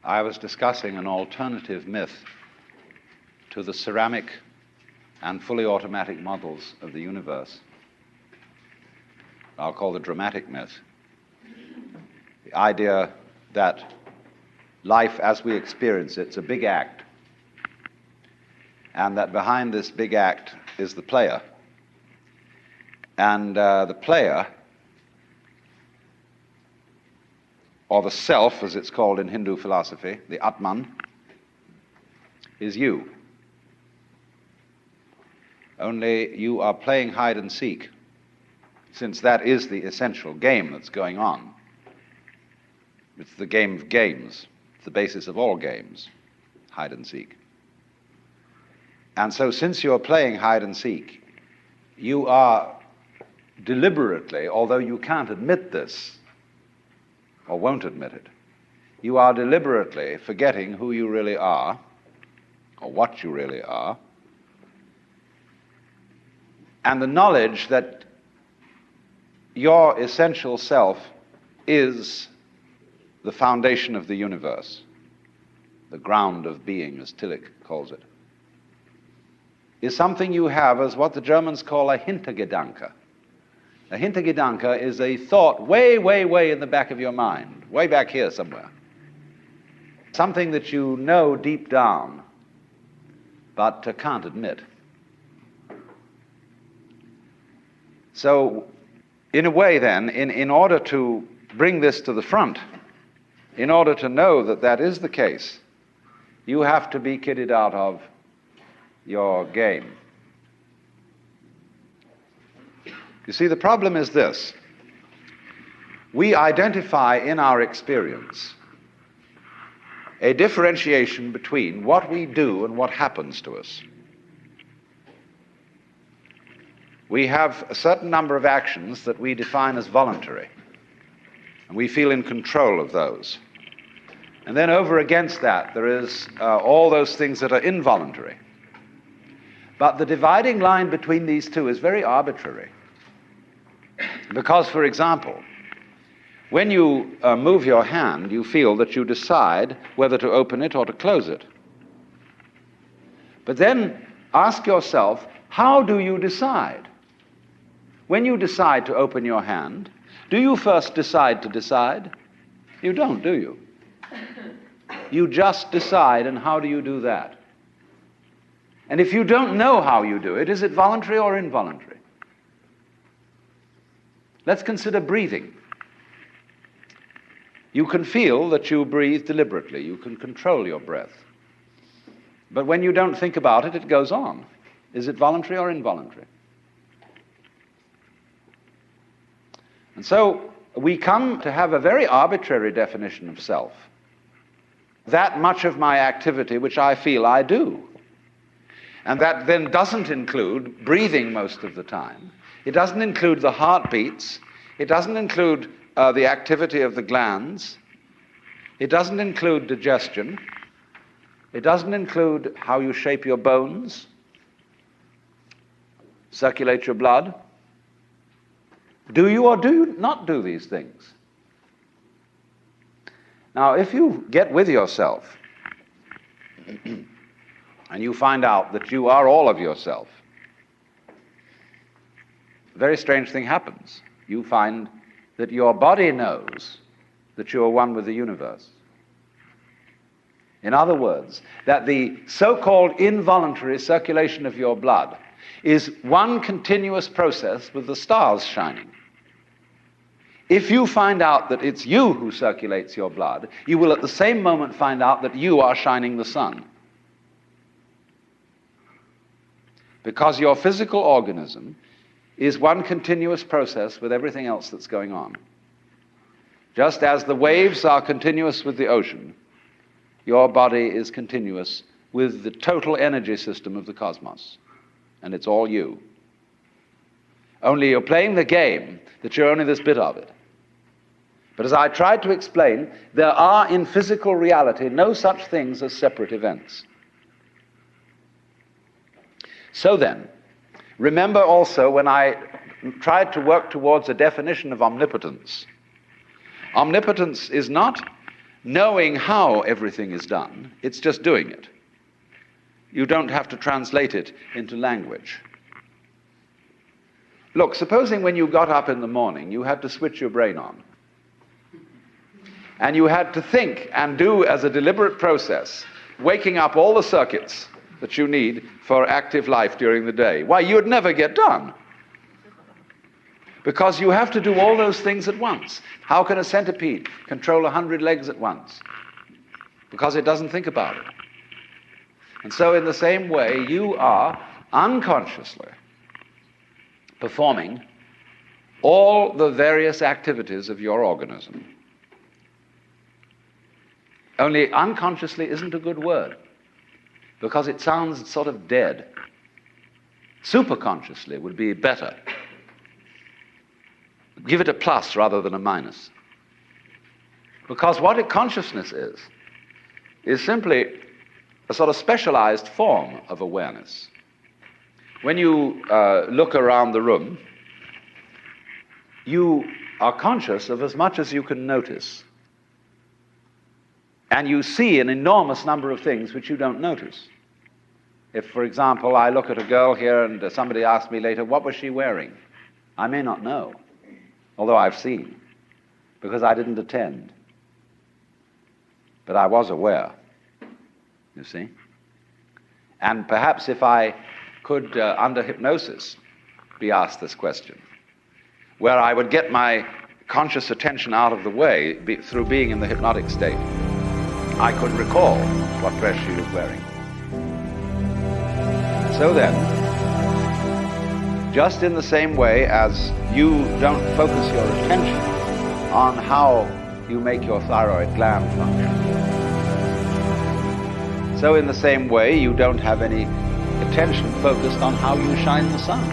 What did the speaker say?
I was discussing an alternative myth to the ceramic and fully automatic models of the universe. I'll call the dramatic myth. The idea that life as we experience it's a big act, and that behind this big act is the player. And the player, or the self, as it's called in Hindu philosophy, the Atman, is you. Only you are playing hide and seek, since that is the essential game that's going on. It's the game of games. It's the basis of all games, hide and seek. And so since you're playing hide and seek, you are deliberately, although you can't admit this, or won't admit it, you are deliberately forgetting who you really are, or what you really are, and the knowledge that your essential self is the foundation of the universe, the ground of being, as Tillich calls it, is something you have as what the Germans call a Hintergedanke. A Hintergedanke is a thought way, way, way in the back of your mind, way back here somewhere. Something that you know deep down, but can't admit. So, in a way then, in order to bring this to the front, in order to know that that is the case, you have to be kidded out of your game. You see, the problem is this. We identify in our experience a differentiation between what we do and what happens to us. We have a certain number of actions that we define as voluntary, and we feel in control of those. And then over against that, there is all those things that are involuntary. But the dividing line between these two is very arbitrary. Because, for example, when you move your hand, you feel that you decide whether to open it or to close it. But then ask yourself, how do you decide? When you decide to open your hand, do you first decide to decide? You don't, do you? You just decide, and how do you do that? And if you don't know how you do it, is it voluntary or involuntary? Let's consider breathing. You can feel that you breathe deliberately. You can control your breath. But when you don't think about it, it goes on. Is it voluntary or involuntary? And so we come to have a very arbitrary definition of self. That much of my activity which I feel I do. And that then doesn't include breathing most of the time. It doesn't include the heartbeats. It doesn't include the activity of the glands. It doesn't include digestion. It doesn't include how you shape your bones, circulate your blood. Do you or do you not do these things? Now, if you get with yourself and you find out that you are all of yourself, a very strange thing happens. You find that your body knows that you are one with the universe. In other words, that the so-called involuntary circulation of your blood is one continuous process with the stars shining. If you find out that it's you who circulates your blood, you will at the same moment find out that you are shining the sun. Because your physical organism is one continuous process with everything else that's going on. Just as the waves are continuous with the ocean, your body is continuous with the total energy system of the cosmos. And it's all you. Only you're playing the game that you're only this bit of it. But as I tried to explain, there are in physical reality no such things as separate events. So then, remember also when I tried to work towards a definition of omnipotence. Omnipotence is not knowing how everything is done. It's just doing it. You don't have to translate it into language. Look, supposing when you got up in the morning, you had to switch your brain on. And you had to think and do as a deliberate process, waking up all the circuits that you need for active life during the day. Why, you'd never get done. Because you have to do all those things at once. How can a centipede control 100 legs at once? Because it doesn't think about it. And so in the same way, you are unconsciously performing all the various activities of your organism. Only unconsciously isn't a good word, because it sounds sort of dead. Superconsciously would be better. Give it a plus rather than a minus. Because what consciousness is simply a sort of specialized form of awareness. When you look around the room, you are conscious of as much as you can notice. And you see an enormous number of things which you don't notice. If, for example, I look at a girl here and somebody asks me later, what was she wearing? I may not know, although I've seen, because I didn't attend. But I was aware, you see. And perhaps if I could, under hypnosis, be asked this question, where I would get my conscious attention out of the way through being in the hypnotic state, I could recall what dress she was wearing. So then, just in the same way as you don't focus your attention on how you make your thyroid gland function, so in the same way you don't have any attention focused on how you shine the sun.